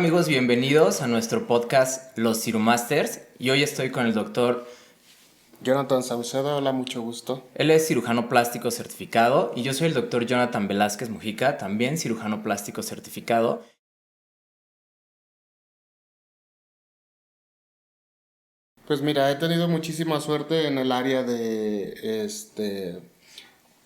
amigos? Bienvenidos a nuestro podcast Los Cirumasters y hoy estoy con el doctor Jonathan Saucedo. Hola, mucho gusto. Él es cirujano plástico certificado y yo soy el doctor Jonathan Velázquez Mujica, también cirujano plástico certificado. Pues mira, he tenido muchísima suerte en el área de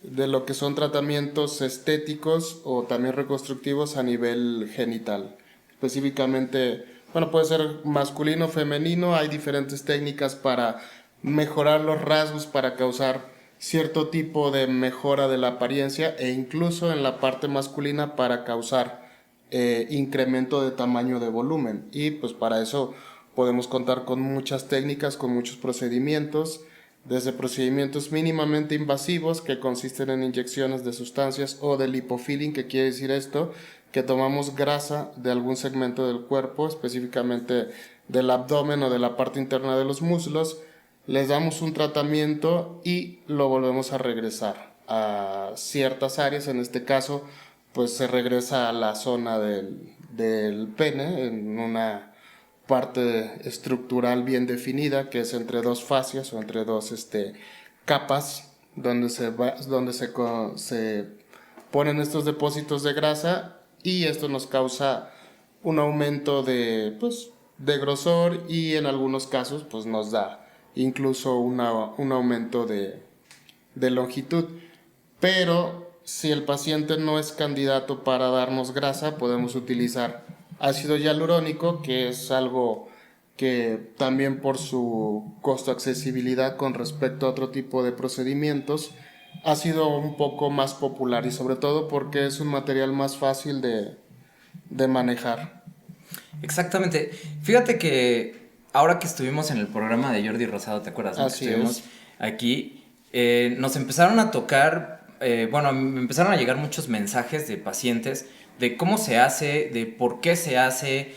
lo que son tratamientos estéticos o también reconstructivos a nivel genital. Específicamente, bueno, puede ser masculino o femenino, hay diferentes técnicas para mejorar los rasgos, para causar cierto tipo de mejora de la apariencia e incluso en la parte masculina para causar incremento de tamaño de volumen. Y pues para eso podemos contar con muchas técnicas, con muchos procedimientos, desde procedimientos mínimamente invasivos que consisten en inyecciones de sustancias o de lipofilling, que quiere decir esto, que tomamos grasa de algún segmento del cuerpo, específicamente del abdomen o de la parte interna de los muslos, les damos un tratamiento y lo volvemos a regresar a ciertas áreas. En este caso, pues se regresa a la zona del pene, en una parte estructural bien definida, que es entre dos fascias o entre dos capas, donde se ponen estos depósitos de grasa, y esto nos causa un aumento de grosor, y en algunos casos pues nos da incluso un aumento de longitud. Pero si el paciente no es candidato para darnos grasa, podemos utilizar ácido hialurónico, que es algo que también por su costo accesibilidad con respecto a otro tipo de procedimientos ha sido un poco más popular, y sobre todo porque es un material más fácil de manejar. Exactamente. Fíjate que ahora que estuvimos en el programa de Jordi Rosado, ¿te acuerdas? ¿No? Así que estuvimos es. aquí, nos empezaron a tocar, me empezaron a llegar muchos mensajes de pacientes de cómo se hace, de por qué se hace,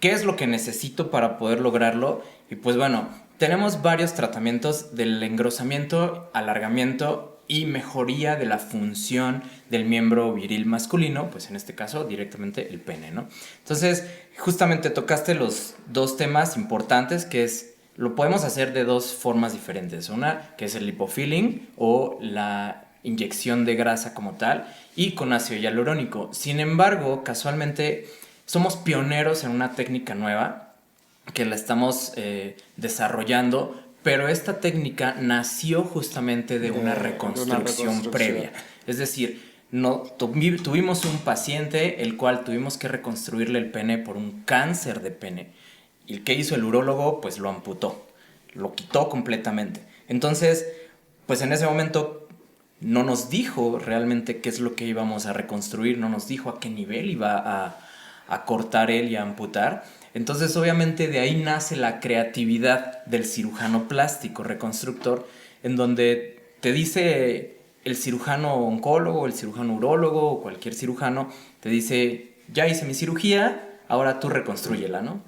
qué es lo que necesito para poder lograrlo. Y pues bueno, tenemos varios tratamientos del engrosamiento, alargamiento y mejoría de la función del miembro viril masculino, pues en este caso directamente el pene, ¿no? Entonces, justamente tocaste los dos temas importantes, que es, lo podemos hacer de dos formas diferentes. Una, que es el lipofilling o la inyección de grasa como tal, y con ácido hialurónico. Sin embargo, casualmente somos pioneros en una técnica nueva que la estamos desarrollando, pero esta técnica nació justamente de una reconstrucción previa. Es decir, tuvimos un paciente el cual tuvimos que reconstruirle el pene por un cáncer de pene. ¿Y qué hizo el urólogo? Pues lo amputó, lo quitó completamente. Entonces, pues en ese momento no nos dijo realmente qué es lo que íbamos a reconstruir, no nos dijo a qué nivel iba a cortar él y a amputar. Entonces, obviamente, de ahí nace la creatividad del cirujano plástico reconstructor, en donde te dice el cirujano oncólogo, el cirujano urólogo o cualquier cirujano, te dice, ya hice mi cirugía, ahora tú reconstrúyela, ¿no?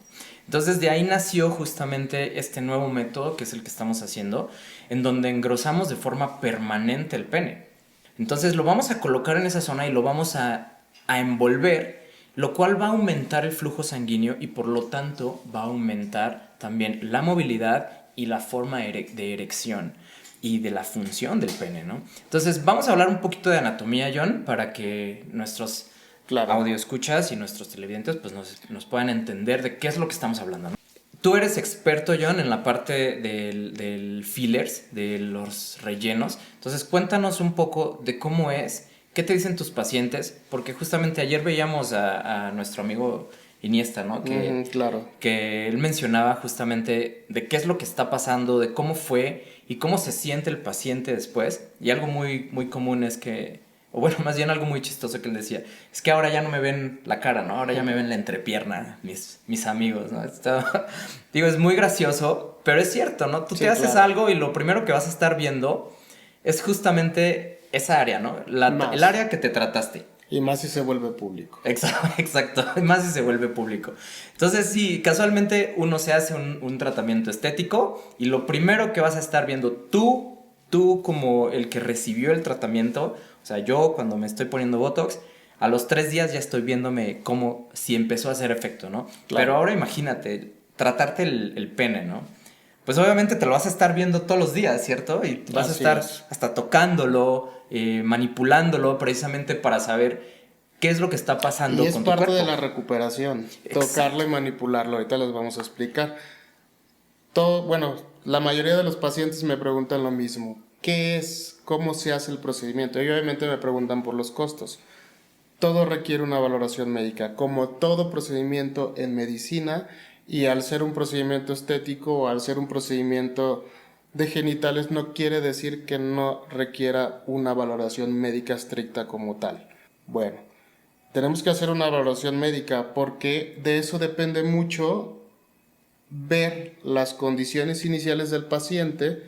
Entonces, de ahí nació justamente este nuevo método, que es el que estamos haciendo, en donde engrosamos de forma permanente el pene. Entonces, lo vamos a colocar en esa zona y lo vamos a envolver, lo cual va a aumentar el flujo sanguíneo y por lo tanto va a aumentar también la movilidad y la forma de erección y de la función del pene, ¿no? Entonces vamos a hablar un poquito de anatomía, John, para que nuestros audio escuchas y nuestros televidentes pues nos puedan entender de qué es lo que estamos hablando, ¿no? Tú eres experto, John, en la parte del fillers, de los rellenos. Entonces cuéntanos un poco de cómo es. ¿Qué te dicen tus pacientes? Porque justamente ayer veíamos a nuestro amigo Iniesta, ¿no? Claro. Que él mencionaba justamente de qué es lo que está pasando, de cómo fue y cómo se siente el paciente después. Y algo muy, muy común es que, o bueno, más bien algo muy chistoso que él decía, es que ahora ya no me ven la cara, ¿no? Ahora ya me ven la entrepierna, mis amigos, ¿no? Digo, es muy gracioso, pero es cierto, ¿no? Tú te haces algo y lo primero que vas a estar viendo es justamente esa área, ¿no? El área que te trataste. Y más si se vuelve público. Exacto, más si se vuelve público. Entonces, sí, casualmente uno se hace un tratamiento estético y lo primero que vas a estar viendo tú como el que recibió el tratamiento, o sea, yo cuando me estoy poniendo Botox, A los 3 días ya estoy viéndome como si empezó a hacer efecto, ¿no? Claro. Pero ahora imagínate, tratarte el pene, ¿no? Pues obviamente te lo vas a estar viendo todos los días, ¿cierto? Y vas a Así estar es. hasta tocándolo, manipulándolo, precisamente para saber qué es lo que está pasando Y es con tu parte cuerpo. de la recuperación, Exacto. tocarlo y manipularlo. Ahorita les vamos a explicar. Todo, bueno, la mayoría de los pacientes me preguntan lo mismo. ¿Qué es? ¿Cómo se hace el procedimiento? Y obviamente me preguntan por los costos. Todo requiere una valoración médica, como todo procedimiento en medicina, y al ser un procedimiento estético o al ser un procedimiento de genitales no quiere decir que no requiera una valoración médica estricta como tal. Bueno, tenemos que hacer una valoración médica porque de eso depende mucho ver las condiciones iniciales del paciente,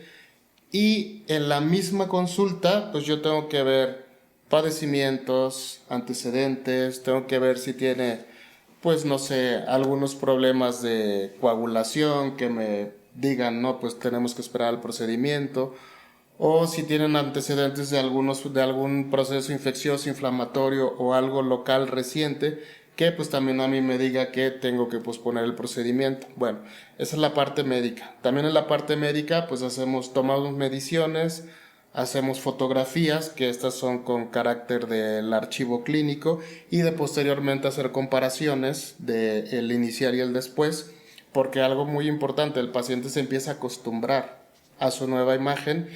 y en la misma consulta pues yo tengo que ver padecimientos, antecedentes, tengo que ver si tiene, pues no sé, algunos problemas de coagulación que me digan, no, pues tenemos que esperar el procedimiento, o si tienen antecedentes de algún proceso infeccioso, inflamatorio o algo local reciente, que pues también a mí me diga que tengo que posponer el procedimiento. Bueno, esa es la parte médica. También en la parte médica pues tomamos mediciones, hacemos fotografías, que estas son con carácter del archivo clínico, y de posteriormente hacer comparaciones del inicial y el después, porque algo muy importante, el paciente se empieza a acostumbrar a su nueva imagen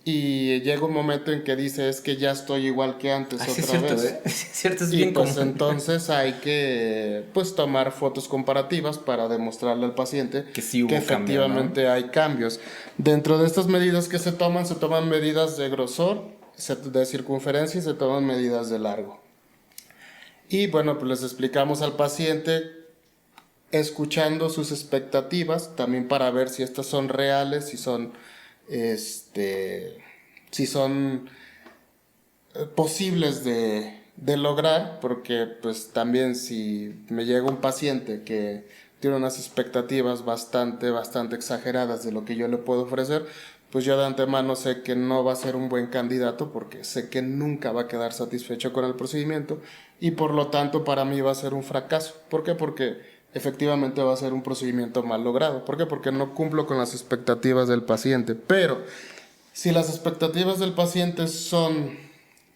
y llega un momento en que dice, es que ya estoy igual que antes Sí es otra cierto, vez. ¿eh? Sí es cierto, es Y bien pues común. entonces hay que pues tomar fotos comparativas para demostrarle al paciente Que sí que hubo cambio, ¿no? efectivamente hay cambios. Dentro de estas medidas que se toman medidas de grosor, de circunferencia, y se toman medidas de largo. Y bueno, pues les explicamos al paciente escuchando sus expectativas, también para ver si estas son reales, si son posibles de lograr, porque pues también si me llega un paciente que tiene unas expectativas bastante exageradas de lo que yo le puedo ofrecer, pues yo de antemano sé que no va a ser un buen candidato, porque sé que nunca va a quedar satisfecho con el procedimiento, y por lo tanto para mí va a ser un fracaso. ¿Por qué? Porque efectivamente va a ser un procedimiento mal logrado. ¿Por qué? Porque no cumplo con las expectativas del paciente. Pero si las expectativas del paciente son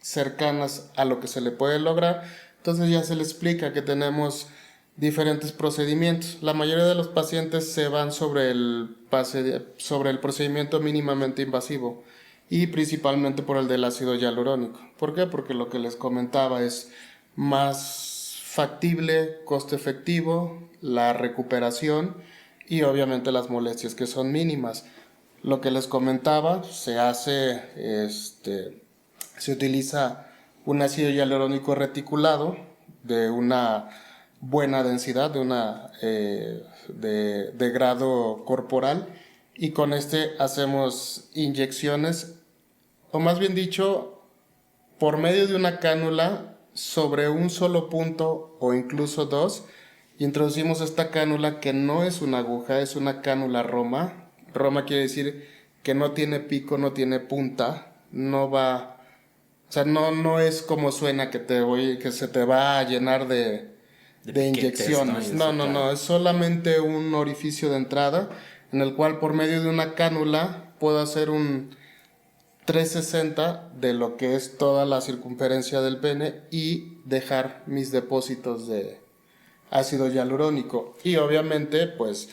cercanas a lo que se le puede lograr, entonces ya se le explica que tenemos diferentes procedimientos. La mayoría de los pacientes se van sobre el procedimiento mínimamente invasivo, y principalmente por el del ácido hialurónico. ¿Por qué? Porque lo que les comentaba es más factible, costo efectivo, la recuperación y obviamente las molestias, que son mínimas. Lo que les comentaba, se utiliza un ácido hialurónico reticulado de una buena densidad, de grado corporal, y con este hacemos inyecciones, o más bien dicho, por medio de una cánula sobre un solo punto o incluso dos. Introducimos esta cánula, que no es una aguja, es una cánula Roma. Roma quiere decir que no tiene pico, no tiene punta, no va, o sea, no es como suena que se te va a llenar de Piquetes, inyecciones. ¿no? Y eso, claro. Es solamente un orificio de entrada en el cual por medio de una cánula puedo hacer un 360 de lo que es toda la circunferencia del pene y dejar mis depósitos de ácido hialurónico. Y obviamente, pues,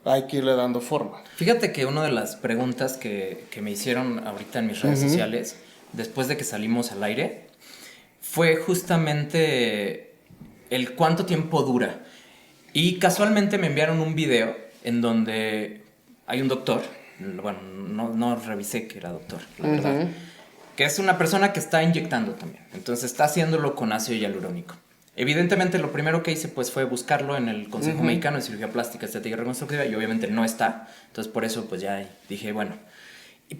hay que irle dando forma. Fíjate que una de las preguntas que me hicieron ahorita en mis redes sociales, después de que salimos al aire, fue justamente el cuánto tiempo dura. Y casualmente me enviaron un video en donde hay un doctor, bueno, no revisé que era doctor, la verdad, que es una persona que está inyectando también. Entonces está haciéndolo con ácido hialurónico. Evidentemente lo primero que hice pues fue buscarlo en el Consejo Mexicano de Cirugía Plástica, Estética y Reconstructiva, y obviamente no está. Entonces por eso pues ya dije, bueno.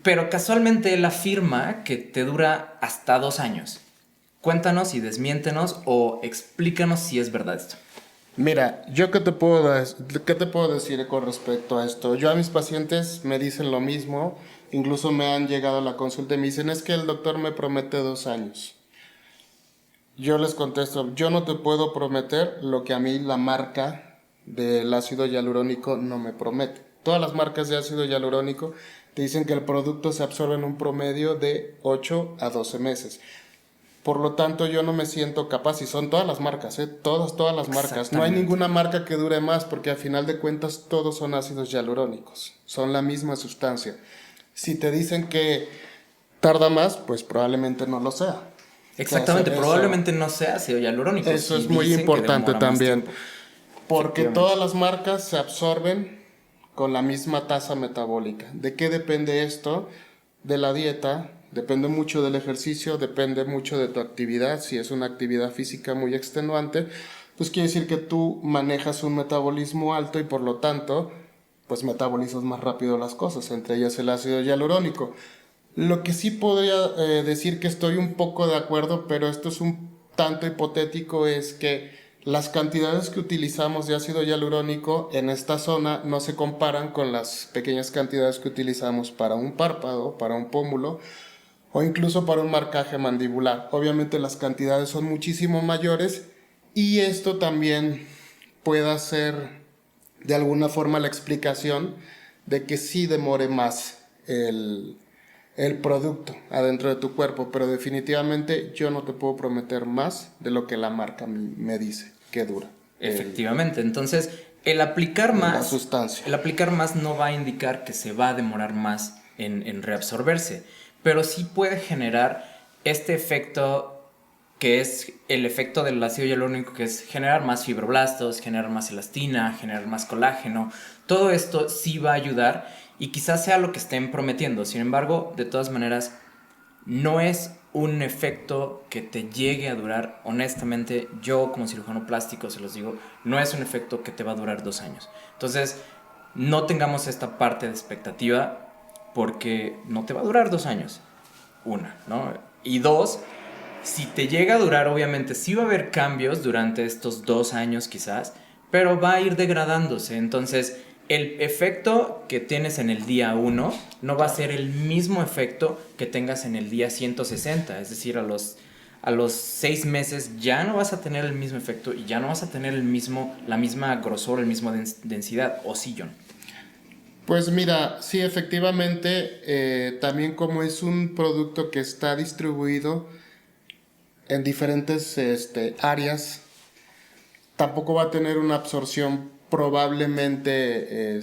Pero casualmente él afirma que te dura hasta 2 años. Cuéntanos y desmiéntenos o explícanos si es verdad esto. Mira, qué te puedo decir con respecto a esto? Yo a mis pacientes me dicen lo mismo, incluso me han llegado a la consulta y me dicen, es que el doctor me promete 2 años. Yo les contesto, yo no te puedo prometer lo que a mí la marca del ácido hialurónico no me promete. Todas las marcas de ácido hialurónico te dicen que el producto se absorbe en un promedio de 8 a 12 meses. Por lo tanto, yo no me siento capaz, y son todas las marcas, todas las marcas. No hay ninguna marca que dure más porque al final de cuentas todos son ácidos hialurónicos, son la misma sustancia. Si te dicen que tarda más, pues probablemente no lo sea. Exactamente, Entonces, probablemente no sea ácido hialurónico. eso Si es muy dicen que importante demora más también, tiempo. porque Efectivamente. todas las marcas se absorben con la misma tasa metabólica. ¿De qué depende esto? De la dieta, depende mucho del ejercicio, depende mucho de tu actividad. Si es una actividad física muy extenuante, pues quiere decir que tú manejas un metabolismo alto y por lo tanto, pues metabolizas más rápido las cosas, entre ellas el ácido hialurónico. Lo que sí podría decir que estoy un poco de acuerdo, pero esto es un tanto hipotético, es que las cantidades que utilizamos de ácido hialurónico en esta zona no se comparan con las pequeñas cantidades que utilizamos para un párpado, para un pómulo o incluso para un marcaje mandibular. Obviamente las cantidades son muchísimo mayores y esto también puede ser de alguna forma la explicación de que sí demore más el producto adentro de tu cuerpo, pero definitivamente yo no te puedo prometer más de lo que la marca me dice que dura. Efectivamente, entonces el aplicar La más, sustancia. el aplicar más no va a indicar que se va a demorar más en reabsorberse, pero sí puede generar este efecto que es el efecto del ácido hialurónico, que es generar más fibroblastos, generar más elastina, generar más colágeno. Todo esto sí va a ayudar y quizás sea lo que estén prometiendo. Sin embargo, de todas maneras, no es un efecto que te llegue a durar. Honestamente, yo como cirujano plástico se los digo, no es un efecto que te va a durar 2 años. Entonces, no tengamos esta parte de expectativa porque no te va a durar 2 años. Una, ¿no? Y dos, si te llega a durar, obviamente sí va a haber cambios durante estos 2 años quizás, pero va a ir degradándose. Entonces, el efecto que tienes en el día 1 no va a ser el mismo efecto que tengas en el día 160. Es decir, a los 6 meses ya no vas a tener el mismo efecto y ya no vas a tener la misma grosor, el mismo densidad. ¿O sí, John? Pues mira, sí, efectivamente, también como es un producto que está distribuido en diferentes áreas, tampoco va a tener una absorción probablemente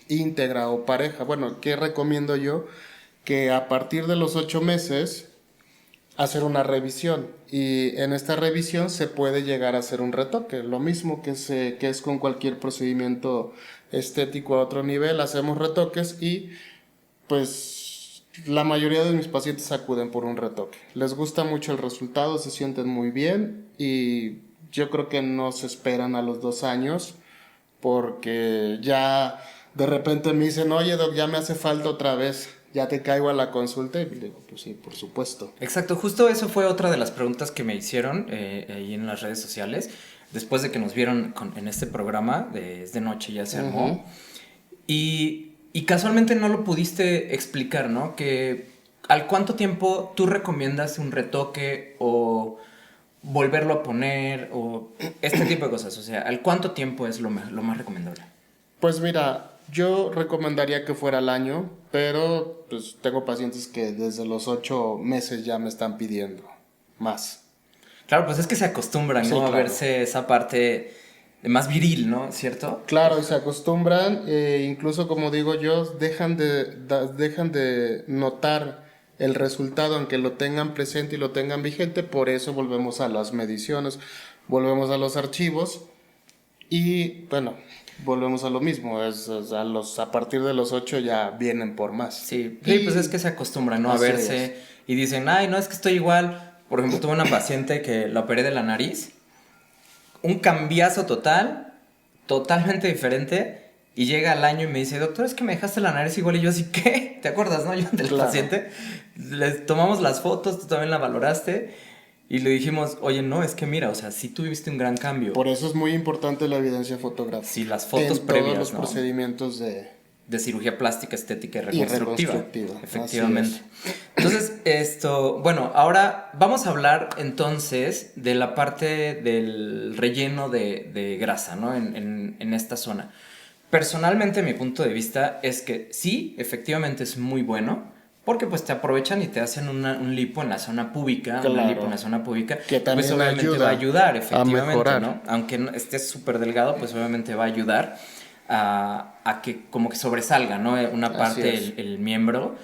íntegra o pareja. Bueno, ¿qué recomiendo yo? Que a partir de los 8 meses hacer una revisión y en esta revisión se puede llegar a hacer un retoque, lo mismo que es con cualquier procedimiento estético a otro nivel, hacemos retoques y pues la mayoría de mis pacientes acuden por un retoque. Les gusta mucho el resultado, se sienten muy bien y yo creo que no se esperan a los 2 años porque ya de repente me dicen, oye doc, ya me hace falta otra vez, ya te caigo a la consulta y digo, pues sí, por supuesto. Exacto, justo eso fue otra de las preguntas que me hicieron ahí en las redes sociales, después de que nos vieron en este programa de Es de Noche ya se armó. Uh-huh. Y casualmente no lo pudiste explicar, ¿no? Que al cuánto tiempo tú recomiendas un retoque o volverlo a poner o este tipo de cosas. O sea, ¿al cuánto tiempo es lo más recomendable? Pues mira, yo recomendaría que fuera al año, pero pues tengo pacientes que desde los 8 meses ya me están pidiendo más. Claro, pues es que se acostumbran, Sí, ¿no? A claro. verse esa parte de más viril, ¿no? ¿Cierto? Claro, y se acostumbran, incluso como digo yo, dejan de notar el resultado aunque lo tengan presente y lo tengan vigente, por eso volvemos a las mediciones, volvemos a los archivos y bueno, volvemos a lo mismo, a partir de los 8 ya vienen por más. Sí, sí, pues es que se acostumbran, ¿no? A Así verse y dicen, ay, no, es que estoy igual. Por ejemplo, tuve una paciente que la operé de la nariz, un cambiazo total, totalmente diferente, y llega al año y me dice, doctor, es que me dejaste la nariz igual, y yo así, ¿qué? ¿Te acuerdas, no? Yo del Claro. paciente, le tomamos las fotos, tú también la valoraste, y le dijimos, oye, no, es que mira, o sea, sí tuviste un gran cambio. Por eso es muy importante la evidencia fotográfica. Sí, las fotos en previas, todos los ¿no? procedimientos de cirugía plástica, estética y Y reconstructiva. reconstructiva, Efectivamente. así Entonces, bueno, ahora vamos a hablar entonces de la parte del relleno de grasa, ¿no? En esta zona. Personalmente, mi punto de vista es que sí, efectivamente es muy bueno, porque pues te aprovechan y te hacen un lipo en la zona púbica, una Claro. lipo en la zona púbica, Que pues también obviamente ayuda va a ayudar, a efectivamente, mejorar. ¿no? Aunque estés súper delgado, pues obviamente va a ayudar a que como que sobresalga, ¿no? Una Así parte es. el miembro.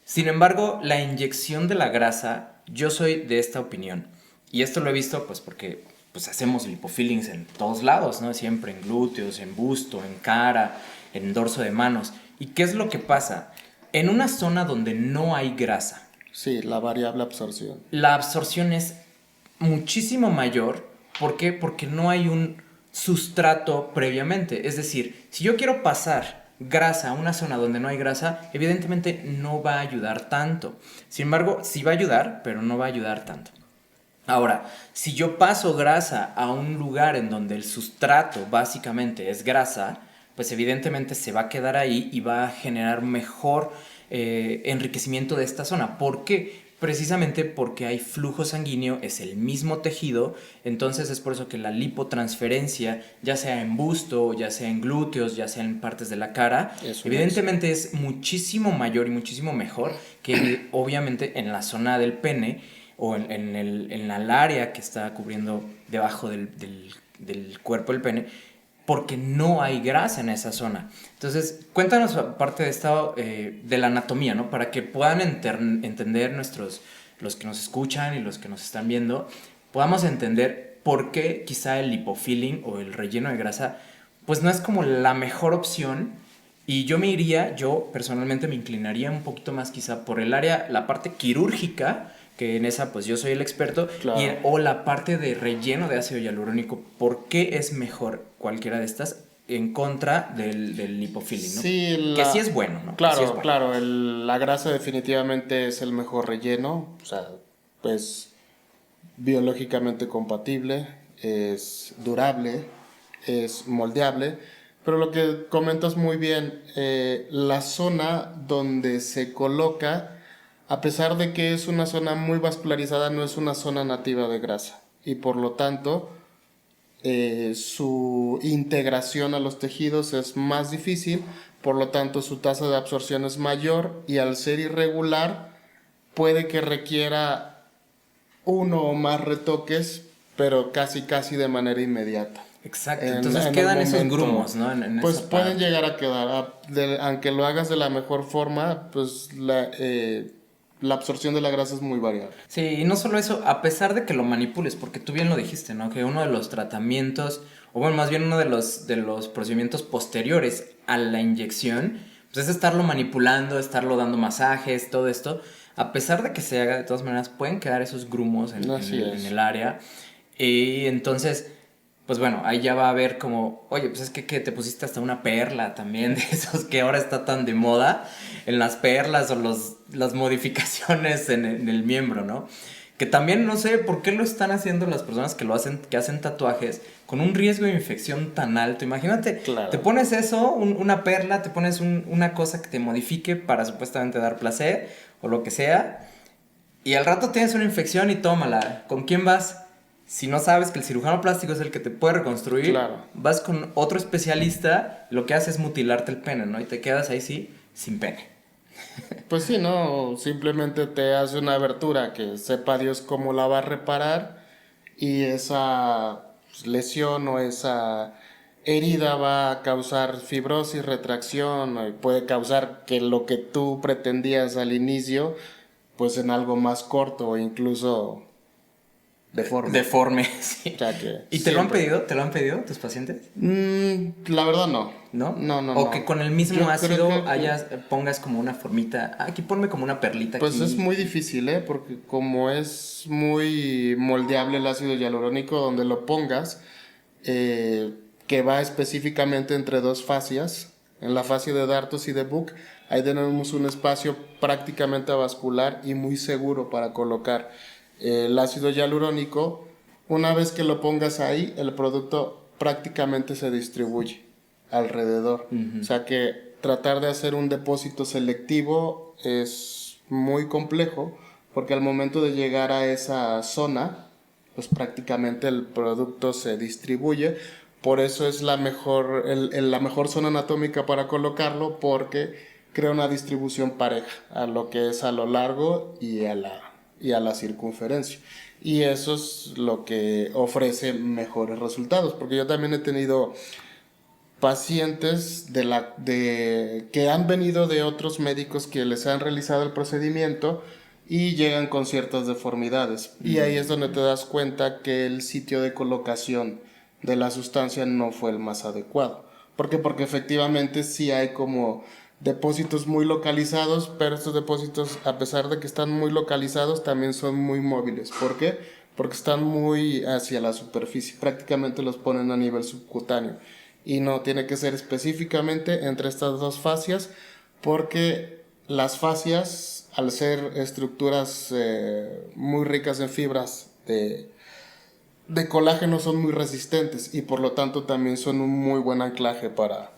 Sin embargo, la inyección de la grasa, yo soy de esta opinión. Y esto lo he visto pues porque pues hacemos lipofillings en todos lados, ¿no? Siempre en glúteos, en busto, en cara, en dorso de manos. ¿Y qué es lo que pasa? En una zona donde no hay grasa, Sí, la variable absorción. la absorción es muchísimo mayor. ¿Por qué? Porque no hay un sustrato previamente. Es decir, si yo quiero pasar grasa a una zona donde no hay grasa, evidentemente no va a ayudar tanto. Sin embargo, sí va a ayudar, pero no va a ayudar tanto. Ahora, si yo paso grasa a un lugar en donde el sustrato básicamente es grasa, pues evidentemente se va a quedar ahí y va a generar mejor enriquecimiento de esta zona. ¿Por qué? Precisamente porque hay flujo sanguíneo, es el mismo tejido, entonces es por eso que la lipotransferencia, ya sea en busto, ya sea en glúteos, ya sea en partes de la cara, Es un evidentemente es muchísimo mayor y muchísimo mejor que obviamente en la zona del pene o en el área que está cubriendo debajo del cuerpo del pene, porque no hay grasa en esa zona. Entonces, cuéntanos parte de esta, de la anatomía, ¿no? Para que puedan entender los que nos escuchan y los que nos están viendo, podamos entender por qué quizá el lipofilling o el relleno de grasa, pues no es como la mejor opción. Y yo personalmente me inclinaría un poquito más quizá por el área, la parte quirúrgica, que en esa pues yo soy el experto, Claro. o la parte de relleno de ácido hialurónico. ¿Por qué es mejor cualquiera de estas en contra del lipofilling, ¿no? Sí, Que sí es bueno, ¿no? Que claro, sí es bueno. claro, la grasa definitivamente es el mejor relleno, o sea, pues biológicamente compatible, es durable, es moldeable, pero lo que comentas muy bien, la zona donde se coloca, a pesar de que es una zona muy vascularizada, no es una zona nativa de grasa y por lo tanto su integración a los tejidos es más difícil, por lo tanto su tasa de absorción es mayor y al ser irregular puede que requiera uno o más retoques, pero casi de manera inmediata. Exacto, entonces quedan esos grumos, ¿no? Pues esa pueden parte. llegar a quedar, aunque lo hagas de la mejor forma, pues la absorción de la grasa es muy variable. Sí, y no solo eso, a pesar de que lo manipules, porque tú bien lo dijiste, ¿no? Que uno de los tratamientos, o bueno, más bien uno de los procedimientos posteriores a la inyección, pues es estarlo manipulando, estarlo dando masajes, todo esto. A pesar de que se haga, de todas maneras, pueden quedar esos grumos Así es. en el área. Y entonces, pues bueno, ahí ya va a haber como, oye, pues es que te pusiste hasta una perla también, de esos que ahora está tan de moda, en las perlas o las modificaciones en el miembro, ¿no? Que también no sé por qué lo están haciendo las personas que lo hacen, que hacen tatuajes con un riesgo de infección tan alto. Imagínate, Claro. te pones eso, una perla, te pones una cosa que te modifique para supuestamente dar placer o lo que sea, y al rato tienes una infección y tómala. ¿Con quién vas? Si no sabes que el cirujano plástico es el que te puede reconstruir, Claro. vas con otro especialista, lo que hace es mutilarte el pene, ¿no? Y te quedas ahí sí, sin pene. Pues sí, no, simplemente te hace una abertura que sepa Dios cómo la va a reparar y esa pues, lesión o esa herida va a causar fibrosis, retracción, y puede causar que lo que tú pretendías al inicio, pues en algo más corto o incluso deforme. Deforme, sí. O sea que ¿Y te lo han siempre. pedido? ¿Te lo han pedido tus pacientes? La verdad no. ¿No? No. O que con el mismo Yo creo ácido que pongas como una formita. Aquí ponme como una perlita pues aquí. es muy difícil, ¿eh? Porque como es muy moldeable el ácido hialurónico, donde lo pongas, que va específicamente entre dos fascias, en la fascia de Dartos y de Buck, ahí tenemos un espacio prácticamente avascular y muy seguro para colocar el ácido hialurónico. Una vez que lo pongas ahí, el producto prácticamente se distribuye. alrededor. O sea que tratar de hacer un depósito selectivo es muy complejo, porque al momento de llegar a esa zona, pues prácticamente el producto se distribuye. Por eso es la mejor zona anatómica para colocarlo, porque crea una distribución pareja a lo que es a lo largo y a la circunferencia. Y eso es lo que ofrece mejores resultados, porque yo también he tenido pacientes que han venido de otros médicos que les han realizado el procedimiento y llegan con ciertas deformidades. Y ahí es donde te das cuenta que el sitio de colocación de la sustancia no fue el más adecuado. ¿Por qué? Porque efectivamente sí hay como depósitos muy localizados, pero estos depósitos, a pesar de que están muy localizados, también son muy móviles. ¿Por qué? Porque están muy hacia la superficie, prácticamente los ponen a nivel subcutáneo. Y no, tiene que ser específicamente entre estas dos fascias, porque las fascias, al ser estructuras muy ricas en fibras de colágeno, son muy resistentes y por lo tanto también son un muy buen anclaje para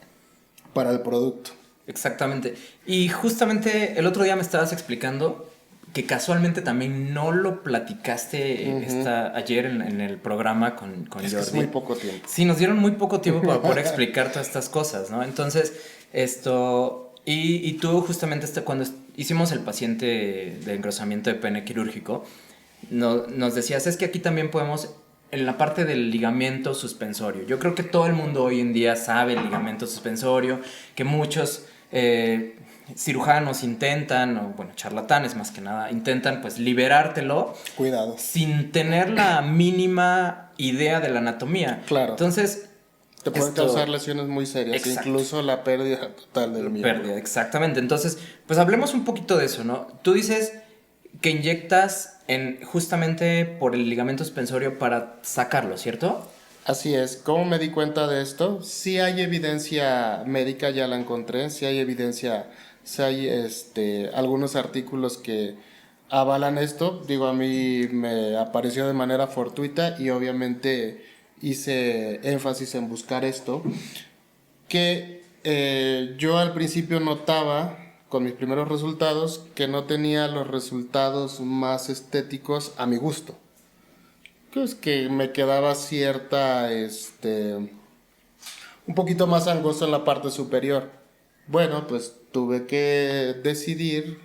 el producto. Exactamente. Y justamente el otro día me estabas explicando que casualmente también no lo platicaste ayer en el programa con Es Jordi. que es muy poco tiempo. Sí, nos dieron muy poco tiempo para poder explicar todas estas cosas, ¿no? Entonces, y tú justamente cuando hicimos el paciente de engrosamiento de pene quirúrgico, nos decías, es que aquí también podemos, en la parte del ligamento suspensorio. Yo creo que todo el mundo hoy en día sabe el ligamento suspensorio, que muchos cirujanos intentan, o bueno, charlatanes más que nada, intentan pues liberártelo. Cuidado. Sin tener la mínima idea de la anatomía. Claro. Entonces, te pueden causar lesiones muy serias, exacto, incluso la pérdida total del miembro. Pérdida, exactamente. Entonces, pues hablemos un poquito de eso, ¿no? Tú dices que inyectas justamente por el ligamento suspensorio para sacarlo, ¿cierto? Así es. ¿Cómo me di cuenta de esto? Sí hay evidencia médica, ya la encontré. Sí hay evidencia, sí hay algunos artículos que avalan esto. Digo, a mí me apareció de manera fortuita y obviamente hice énfasis en buscar esto. Que yo al principio notaba, con mis primeros resultados, que no tenía los resultados más estéticos a mi gusto. Pues que me quedaba un poquito más angosto en la parte superior. Bueno, pues tuve que decidir,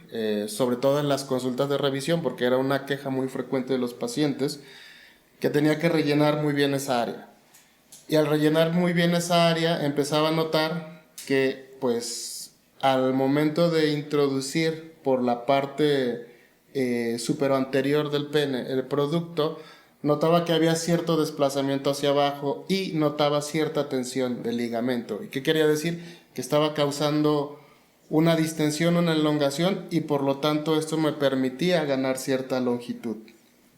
sobre todo en las consultas de revisión, porque era una queja muy frecuente de los pacientes, que tenía que rellenar muy bien esa área. Y al rellenar muy bien esa área, empezaba a notar que, pues, al momento de introducir por la parte superoanterior del pene el producto, notaba que había cierto desplazamiento hacia abajo y notaba cierta tensión del ligamento. ¿Y qué quería decir? Que estaba causando una distensión, una elongación, y por lo tanto esto me permitía ganar cierta longitud.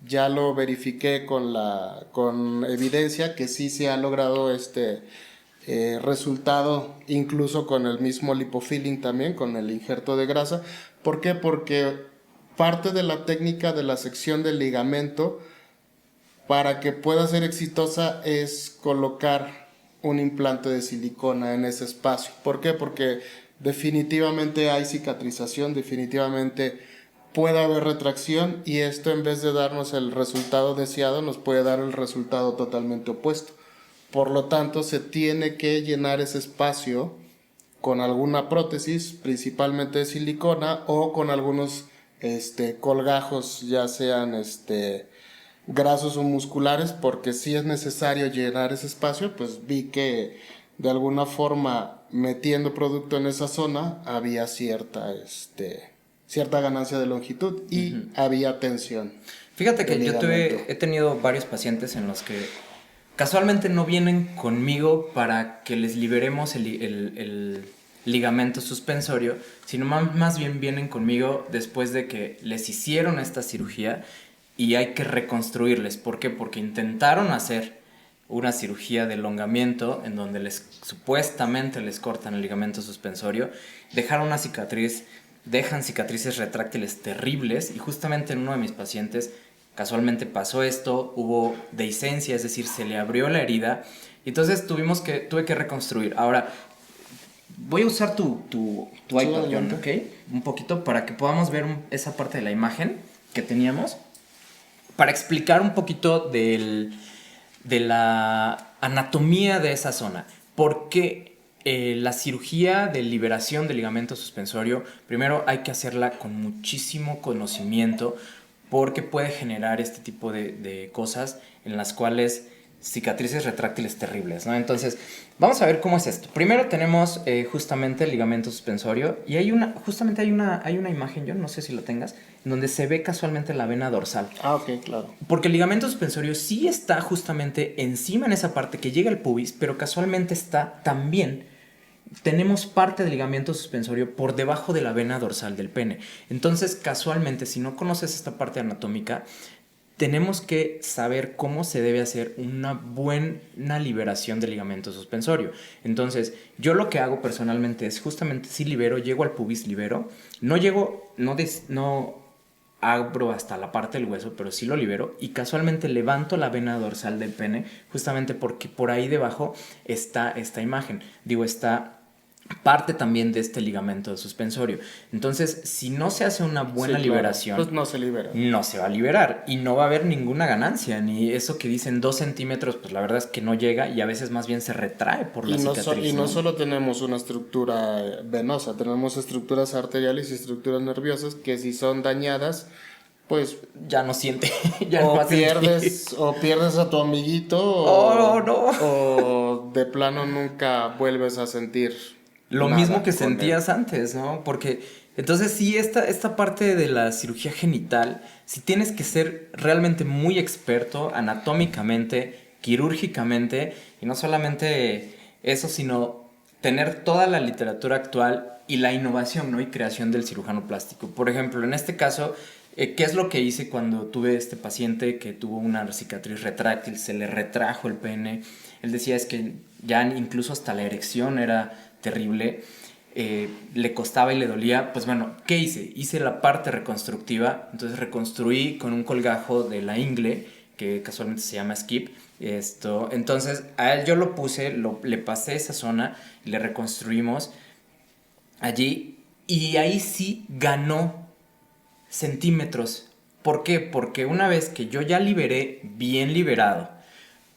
Ya lo verifiqué con evidencia que sí se ha logrado resultado, incluso con el mismo lipofilling también, con el injerto de grasa. ¿Por qué? Porque parte de la técnica de la sección del ligamento, para que pueda ser exitosa, es colocar un implante de silicona en ese espacio. ¿Por qué? Porque definitivamente hay cicatrización, definitivamente puede haber retracción, y esto, en vez de darnos el resultado deseado, nos puede dar el resultado totalmente opuesto. Por lo tanto, se tiene que llenar ese espacio con alguna prótesis, principalmente de silicona, o con algunos colgajos, ya sean grasos o musculares, porque si es necesario llenar ese espacio. Pues vi que de alguna forma, metiendo producto en esa zona, había cierta ganancia de longitud y había tensión. Fíjate que yo he tenido varios pacientes en los que casualmente no vienen conmigo para que les liberemos el ligamento suspensorio, sino más bien vienen conmigo después de que les hicieron esta cirugía y hay que reconstruirles. ¿Por qué? Porque intentaron hacer una cirugía de elongamiento en donde supuestamente les cortan el ligamento suspensorio, dejaron una cicatriz, dejan cicatrices retráctiles terribles, y justamente en uno de mis pacientes casualmente pasó esto, hubo dehiscencia, es decir, se le abrió la herida Entonces tuve que reconstruir. Ahora, voy a usar tu Sí, iPad, John, adelante. ¿ok? Un poquito para que podamos ver esa parte de la imagen que teníamos. Para explicar un poquito de la anatomía de esa zona. Porque la cirugía de liberación del ligamento suspensorio, primero hay que hacerla con muchísimo conocimiento porque puede generar este tipo de cosas en las cuales cicatrices retráctiles terribles, ¿no? Entonces, vamos a ver cómo es esto. Primero tenemos justamente el ligamento suspensorio y justamente hay una imagen, yo no sé si lo tengas, en donde se ve casualmente la vena dorsal. Ah, ok, claro. Porque el ligamento suspensorio sí está justamente encima en esa parte que llega al pubis, pero casualmente está también, tenemos parte del ligamento suspensorio por debajo de la vena dorsal del pene. Entonces, casualmente, si no conoces esta parte anatómica, tenemos que saber cómo se debe hacer una buena liberación del ligamento suspensorio. Entonces, yo lo que hago personalmente es justamente si libero, llego al pubis, libero, no abro hasta la parte del hueso, pero sí lo libero y casualmente levanto la vena dorsal del pene, justamente porque por ahí debajo está esta imagen, está parte también de este ligamento suspensorio. Entonces, si no se hace una buena Sí, claro. liberación, Pues no se libera. no se va a liberar y no va a haber ninguna ganancia, ni eso que dicen 2 centímetros, pues la verdad es que no llega y a veces más bien se retrae por la cicatriz. Y no solo tenemos una estructura venosa, tenemos estructuras arteriales y estructuras nerviosas que si son dañadas, pues Ya no siente, ya no va a sentir. o pierdes a tu amiguito Oh, no. o de plano nunca vuelves a sentir Lo nada mismo que con él. sentías antes, ¿no? Porque entonces sí, esta parte de la cirugía genital, sí tienes que ser realmente muy experto anatómicamente, quirúrgicamente, y no solamente eso, sino tener toda la literatura actual y la innovación, ¿no? Y creación del cirujano plástico. Por ejemplo, en este caso, ¿qué es lo que hice cuando tuve este paciente que tuvo una cicatriz retráctil, se le retrajo el pene? Él decía es que ya incluso hasta la erección era terrible, le costaba y le dolía. Pues bueno, ¿qué hice? Hice la parte reconstructiva, entonces reconstruí con un colgajo de la ingle, que casualmente se llama Skip. Entonces a él yo lo puse, le pasé esa zona y le reconstruimos allí y ahí sí ganó centímetros. ¿Por qué? Porque una vez que yo ya liberé, bien liberado,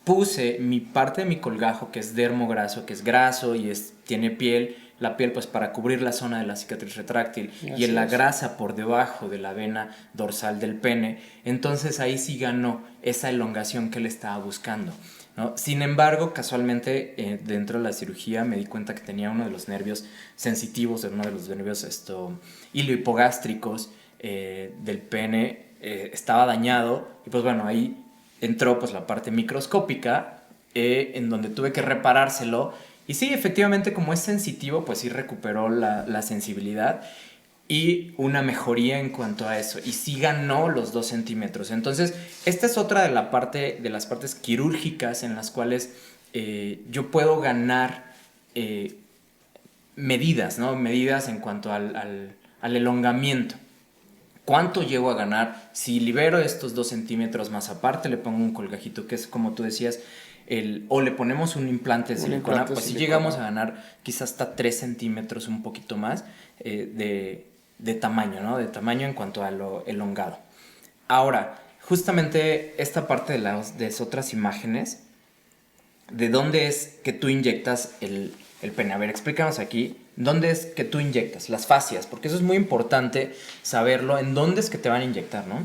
puse mi parte de mi colgajo, que es dermograso, que es graso y tiene piel, la piel pues para cubrir la zona de la cicatriz retráctil y en la grasa por debajo de la vena dorsal del pene, entonces ahí sí ganó esa elongación que él estaba buscando, ¿no? Sin embargo, casualmente dentro de la cirugía me di cuenta que tenía uno de los nervios sensitivos, uno de los nervios hipogástricos del pene estaba dañado y pues bueno, ahí entró pues la parte microscópica en donde tuve que reparárselo y sí, efectivamente como es sensitivo pues sí recuperó la sensibilidad y una mejoría en cuanto a eso y sí ganó los 2 centímetros. Entonces esta es otra de las partes quirúrgicas en las cuales yo puedo ganar medidas, ¿no? Medidas en cuanto al elongamiento. ¿Cuánto llego a ganar? Si libero estos 2 centímetros más aparte, le pongo un colgajito que es como tú decías, o le ponemos un implante de silicona, pues si llegamos a ganar quizás hasta 3 centímetros, un poquito más de tamaño, ¿no? De tamaño en cuanto a lo elongado. Ahora, justamente esta parte de las otras imágenes, ¿de dónde es que tú inyectas el pene? A ver, explícanos aquí, ¿dónde es que tú inyectas? Las fascias, porque eso es muy importante saberlo, en dónde es que te van a inyectar, ¿no?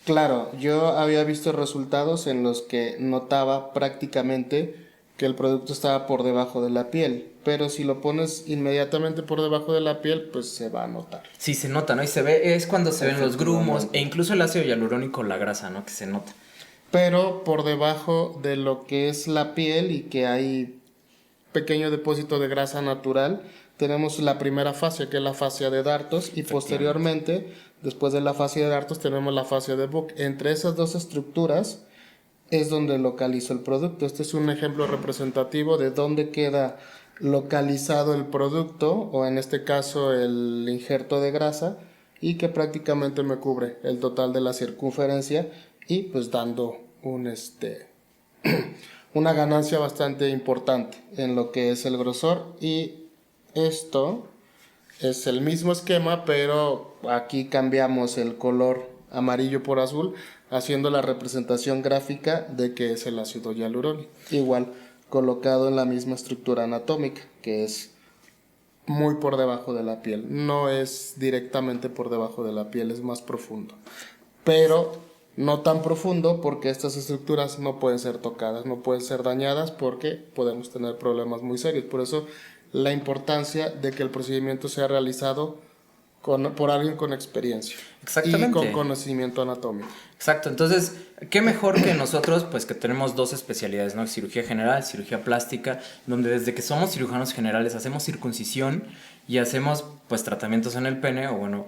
Claro, yo había visto resultados en los que notaba prácticamente que el producto estaba por debajo de la piel, pero si lo pones inmediatamente por debajo de la piel, pues se va a notar. Sí, se nota, ¿no? Y se ve, es cuando se ven los grumos Efectivamente. e incluso el ácido hialurónico, la grasa, ¿no? Que se nota. Pero por debajo de lo que es la piel y que hay pequeño depósito de grasa natural, tenemos la primera fascia, que es la fascia de Dartos, y posteriormente, después de la fascia de Dartos, tenemos la fascia de Buck. Entre esas dos estructuras es donde localizo el producto. Este es un ejemplo representativo de dónde queda localizado el producto, o en este caso el injerto de grasa, y que prácticamente me cubre el total de la circunferencia y pues dando un una ganancia bastante importante en lo que es el grosor. Y esto es el mismo esquema, pero aquí cambiamos el color amarillo por azul, haciendo la representación gráfica de que es el ácido hialurónico. Igual, colocado en la misma estructura anatómica, que es muy por debajo de la piel. No es directamente por debajo de la piel, es más profundo. Pero no tan profundo, porque estas estructuras no pueden ser tocadas, no pueden ser dañadas, porque podemos tener problemas muy serios. Por eso la importancia de que el procedimiento sea realizado por alguien con experiencia y con conocimiento anatómico. Exacto, entonces, qué mejor que nosotros, pues que tenemos dos especialidades, ¿no? Cirugía general, cirugía plástica, donde desde que somos cirujanos generales hacemos circuncisión y hacemos, pues, tratamientos en el pene, o bueno,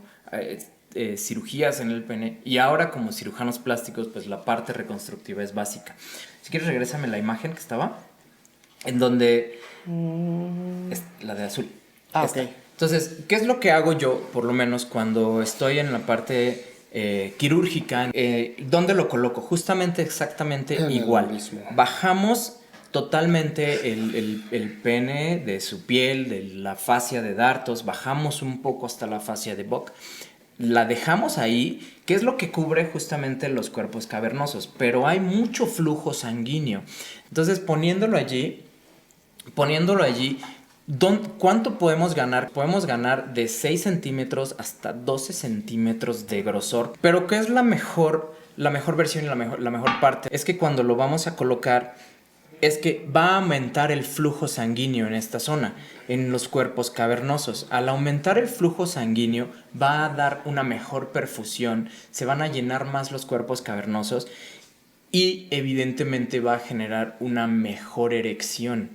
cirugías en el pene, y ahora como cirujanos plásticos, pues la parte reconstructiva es básica. Si quieres, regrésame la imagen que estaba, en donde... es la de azul. Ok. Entonces, ¿qué es lo que hago yo, por lo menos, cuando estoy en la parte quirúrgica? ¿Dónde lo coloco? Justamente, exactamente en igual. Bajamos totalmente el pene de su piel, de la fascia de Dartos, bajamos un poco hasta la fascia de Bock, la dejamos ahí, que es lo que cubre justamente los cuerpos cavernosos, pero hay mucho flujo sanguíneo. Entonces, poniéndolo allí, ¿cuánto podemos ganar? Podemos ganar de 6 centímetros hasta 12 centímetros de grosor. Pero ¿qué es la mejor versión y la mejor parte? Es que cuando lo vamos a colocar, es que va a aumentar el flujo sanguíneo en esta zona, en los cuerpos cavernosos. Al aumentar el flujo sanguíneo, va a dar una mejor perfusión, se van a llenar más los cuerpos cavernosos y evidentemente va a generar una mejor erección,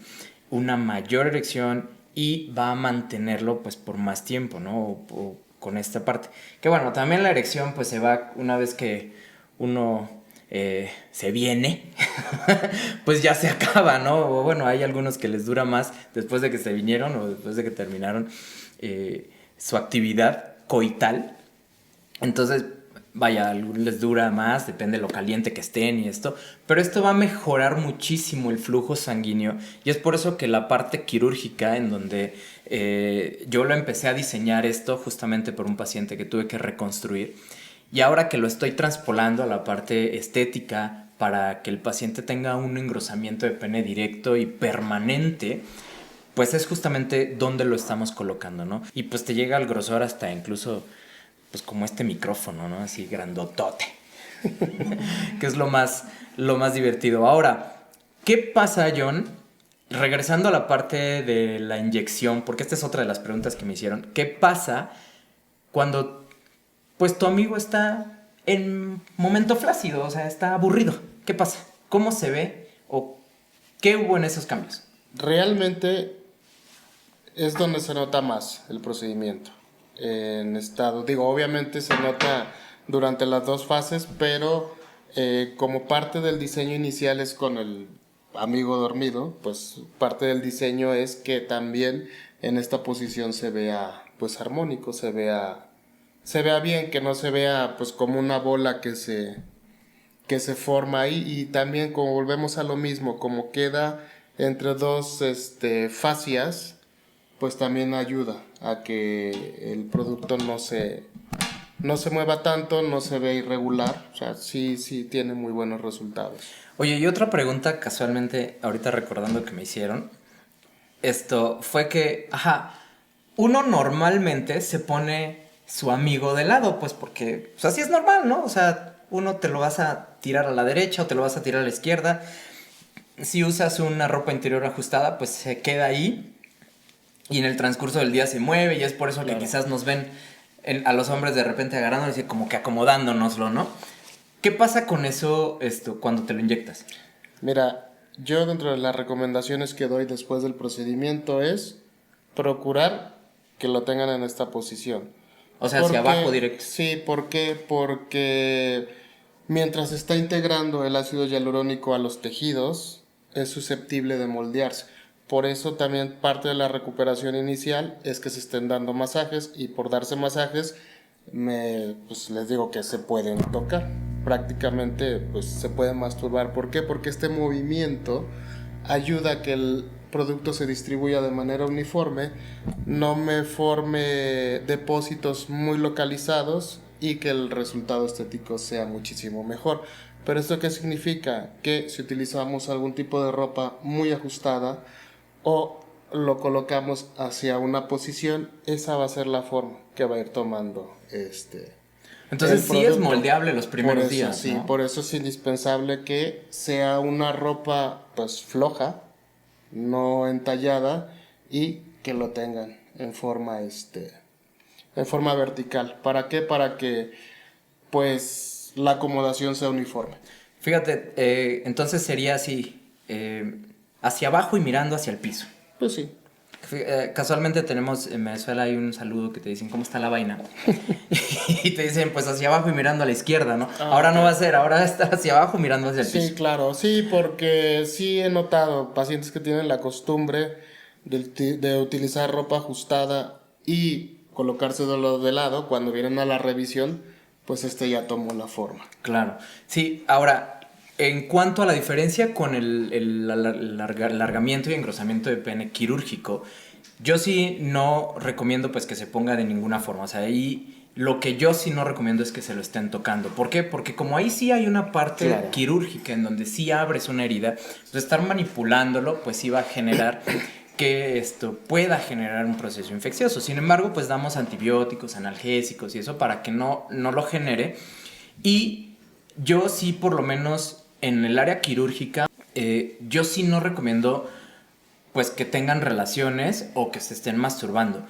una mayor erección, y va a mantenerlo pues por más tiempo, ¿no? O con esta parte. Que bueno, también la erección pues se va una vez que uno se viene, pues ya se acaba, ¿no? O bueno, hay algunos que les dura más después de que se vinieron o después de que terminaron su actividad coital. Entonces, vaya, a algunos les dura más, depende de lo caliente que estén y esto, pero esto va a mejorar muchísimo el flujo sanguíneo, y es por eso que la parte quirúrgica, en donde yo lo empecé a diseñar esto justamente por un paciente que tuve que reconstruir, y ahora que lo estoy traspolando a la parte estética para que el paciente tenga un engrosamiento de pene directo y permanente, pues es justamente donde lo estamos colocando, ¿no? Y pues te llega al grosor hasta incluso pues como este micrófono, ¿no? Así grandotote. Que es lo más divertido. Ahora, ¿qué pasa, John? Regresando a la parte de la inyección, porque esta es otra de las preguntas que me hicieron. ¿Qué pasa cuando, pues, tu amigo está en momento flácido? O sea, está aburrido. ¿Qué pasa? ¿Cómo se ve? ¿O qué hubo en esos cambios? Realmente es donde se nota más el procedimiento. En estado, digo, obviamente se nota durante las dos fases, pero como parte del diseño inicial es con el amigo dormido, pues parte del diseño es que también en esta posición se vea pues armónico, se vea bien, que no se vea pues como una bola que se forma ahí, y también como volvemos a lo mismo, como queda entre dos fascias, pues también ayuda a que el producto no se mueva tanto, no se ve irregular. O sea, sí tiene muy buenos resultados. Oye, y otra pregunta casualmente, ahorita recordando que me hicieron, esto fue que, uno normalmente se pone su amigo de lado, pues porque, pues así es normal, ¿no? O sea, uno te lo vas a tirar a la derecha o te lo vas a tirar a la izquierda. Si usas una ropa interior ajustada, pues se queda ahí. Y en el transcurso del día se mueve, y es por eso claro, que quizás nos ven a los hombres de repente agarrándonos y como que acomodándonoslo, ¿no? ¿Qué pasa con eso cuando te lo inyectas? Mira, yo dentro de las recomendaciones que doy después del procedimiento es procurar que lo tengan en esta posición. O sea, hacia abajo directo. Sí, ¿por qué? Porque mientras está integrando el ácido hialurónico a los tejidos, es susceptible de moldearse. Por eso también parte de la recuperación inicial es que se estén dando masajes, y por darse masajes, pues les digo que se pueden tocar. prácticamente pues se puede masturbar. ¿Por qué? Porque este movimiento ayuda a que el producto se distribuya de manera uniforme, no me forme depósitos muy localizados y que el resultado estético sea muchísimo mejor. ¿Pero esto qué significa? Que si utilizamos algún tipo de ropa muy ajustada o lo colocamos hacia una posición, esa va a ser la forma que va a ir tomando Entonces el sí es producto. moldeable los primeros Por eso, días, sí, ¿no? por eso es indispensable que sea una ropa pues floja, no entallada y que lo tengan en forma vertical. ¿Para qué? Para que pues la acomodación sea uniforme. Fíjate, entonces sería así, hacia abajo y mirando hacia el piso. Pues sí. Casualmente tenemos en Venezuela hay un saludo que te dicen ¿cómo está la vaina? Y te dicen pues hacia abajo y mirando a la izquierda, ¿no? Ahora no va a ser, ahora está hacia abajo mirando hacia el Sí, piso. claro, sí, porque sí he notado pacientes que tienen la costumbre de utilizar ropa ajustada y colocárselo de lado cuando vienen a la revisión, pues ya tomó la forma. Claro. Sí, ahora, en cuanto a la diferencia con el alargamiento y engrosamiento de pene quirúrgico, yo sí no recomiendo pues que se ponga de ninguna forma. O sea, ahí lo que yo sí no recomiendo es que se lo estén tocando. ¿Por qué? Porque como ahí sí hay una parte Claro. quirúrgica en donde sí abres una herida, pues estar manipulándolo pues sí va a generar que esto pueda generar un proceso infeccioso. Sin embargo, pues damos antibióticos, analgésicos y eso para que no lo genere. Y yo sí, por lo menos en el área quirúrgica, yo sí no recomiendo pues que tengan relaciones o que se estén masturbando.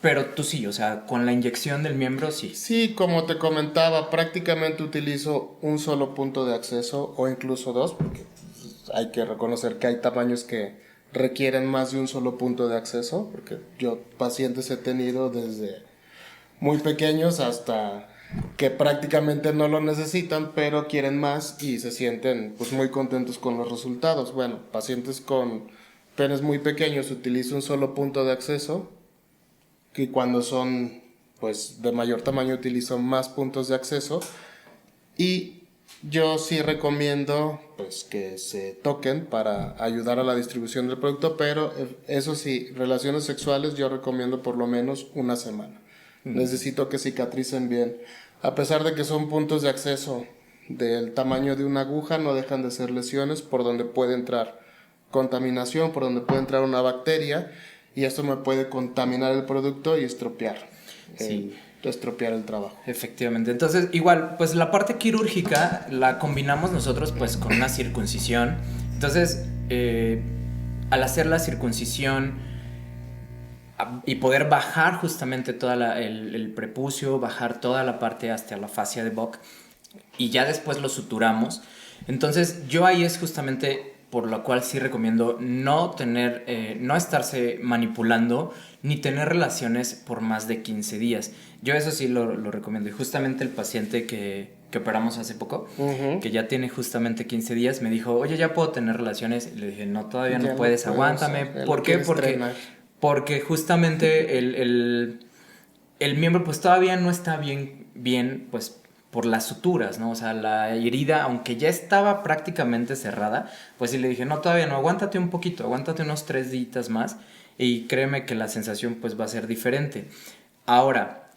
Pero tú sí, o sea, con la inyección del miembro sí. Sí, como te comentaba, prácticamente utilizo un solo punto de acceso o incluso dos, porque pues, hay que reconocer que hay tamaños que requieren más de un solo punto de acceso, porque yo pacientes he tenido desde muy pequeños hasta que prácticamente no lo necesitan, pero quieren más y se sienten pues muy contentos con los resultados. Bueno, pacientes con penes muy pequeños utilizo un solo punto de acceso, que cuando son pues de mayor tamaño utilizo más puntos de acceso, y yo sí recomiendo pues que se toquen para ayudar a la distribución del producto, pero eso sí, relaciones sexuales yo recomiendo por lo menos una semana. Necesito que cicatricen bien. A pesar de que son puntos de acceso del tamaño de una aguja, no dejan de ser lesiones por donde puede entrar contaminación, por donde puede entrar una bacteria, y esto me puede contaminar el producto y Sí. estropear el trabajo. Efectivamente. Entonces, igual, pues la parte quirúrgica la combinamos nosotros pues con una circuncisión. Entonces, al hacer la circuncisión y poder bajar justamente toda el prepucio, bajar toda la parte hasta la fascia de Bock y ya después lo suturamos. Entonces, yo ahí es justamente por lo cual sí recomiendo no tener, no estarse manipulando ni tener relaciones por más de 15 días. Yo eso sí lo recomiendo. Y justamente el paciente que operamos hace poco, que ya tiene justamente 15 días, me dijo, oye, ¿ya puedo tener relaciones? Y le dije, no, todavía no puedes, aguántame. ¿Por qué? Porque justamente el miembro pues todavía no está bien pues por las suturas, ¿no? O sea, la herida, aunque ya estaba prácticamente cerrada, pues sí le dije, no, todavía no, aguántate un poquito, aguántate unos 3 días más y créeme que la sensación pues va a ser diferente. Ahora,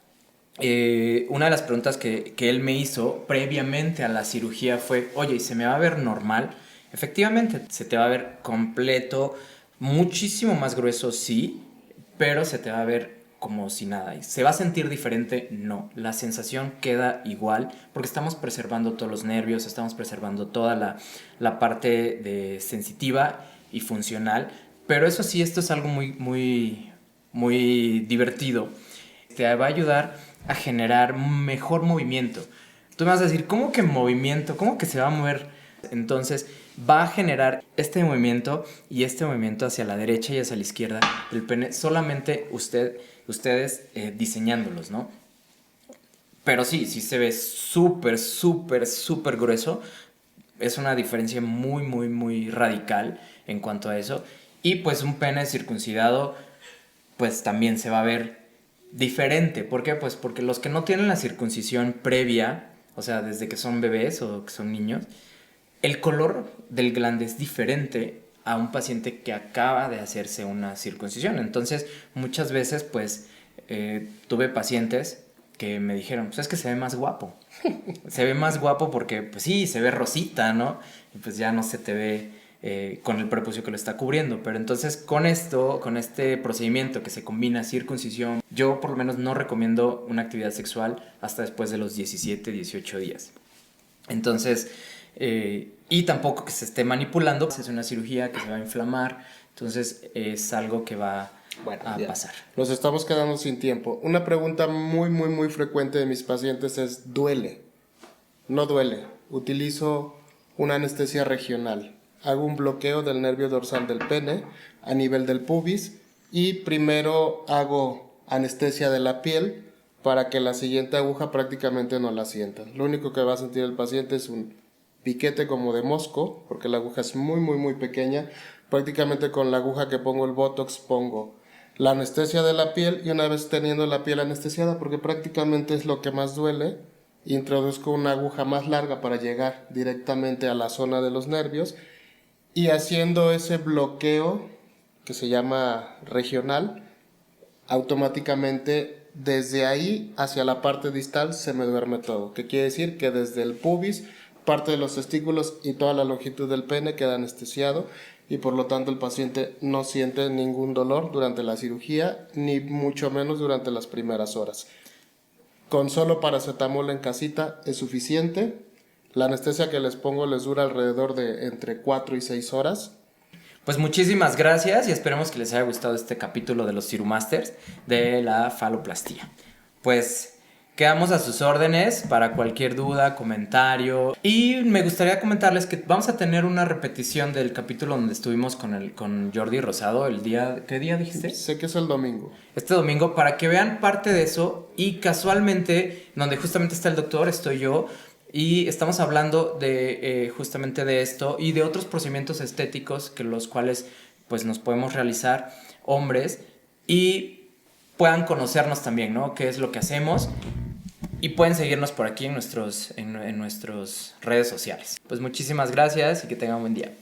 una de las preguntas que él me hizo previamente a la cirugía fue, oye, ¿y se me va a ver normal? Efectivamente, se te va a ver completo, muchísimo más grueso, sí, pero se te va a ver como si nada. ¿Se va a sentir diferente? No. La sensación queda igual porque estamos preservando todos los nervios, estamos preservando toda la parte sensitiva y funcional. Pero eso sí, esto es algo muy divertido. Te va a ayudar a generar mejor movimiento. Tú me vas a decir, ¿cómo que movimiento? ¿Cómo que se va a mover? Entonces va a generar este movimiento y este movimiento hacia la derecha y hacia la izquierda del pene, solamente ustedes diseñándolos, ¿no? Pero sí se ve súper grueso. Es una diferencia muy radical en cuanto a eso. Y pues un pene circuncidado pues también se va a ver diferente. ¿Por qué? Pues porque los que no tienen la circuncisión previa o sea, desde que son bebés o que son niños, el color del glande es diferente a un paciente que acaba de hacerse una circuncisión. Entonces, muchas veces, pues, tuve pacientes que me dijeron, pues es que se ve más guapo. Se ve más guapo porque, pues sí, se ve rosita, ¿no? Y pues ya no se te ve con el prepucio que lo está cubriendo. Pero entonces con esto, con este procedimiento que se combina circuncisión, yo por lo menos no recomiendo una actividad sexual hasta después de los 17, 18 días. Entonces, y tampoco que se esté manipulando, es una cirugía que se va a inflamar, entonces es algo que va a pasar. Nos estamos quedando sin tiempo. Una pregunta muy frecuente de mis pacientes es, ¿duele? No duele. Utilizo una anestesia regional. Hago un bloqueo del nervio dorsal del pene a nivel del pubis y primero hago anestesia de la piel para que la siguiente aguja prácticamente no la sienta. Lo único que va a sentir el paciente es un piquete como de mosco, porque la aguja es muy pequeña. Prácticamente con la aguja que pongo el Botox pongo la anestesia de la piel y una vez teniendo la piel anestesiada, porque prácticamente es lo que más duele, introduzco una aguja más larga para llegar directamente a la zona de los nervios y haciendo ese bloqueo que se llama regional, automáticamente desde ahí hacia la parte distal se me duerme todo, que quiere decir que desde el pubis, parte de los testículos y toda la longitud del pene queda anestesiado y por lo tanto el paciente no siente ningún dolor durante la cirugía ni mucho menos durante las primeras horas. Con solo paracetamol en casita es suficiente. La anestesia que les pongo les dura alrededor de entre 4 y 6 horas. Pues muchísimas gracias y esperemos que les haya gustado este capítulo de los Cirumasters de la faloplastía. Pues quedamos a sus órdenes para cualquier duda, comentario. Y me gustaría comentarles que vamos a tener una repetición del capítulo donde estuvimos con Jordi Rosado el día... ¿Qué día dijiste? Sé que es el domingo. Este domingo, para que vean parte de eso. Y casualmente, donde justamente está el doctor, estoy yo. Y estamos hablando de justamente de esto y de otros procedimientos estéticos que los cuales pues nos podemos realizar hombres y puedan conocernos también, ¿no? ¿Qué es lo que hacemos? Y pueden seguirnos por aquí en nuestras redes sociales. Pues muchísimas gracias y que tengan un buen día.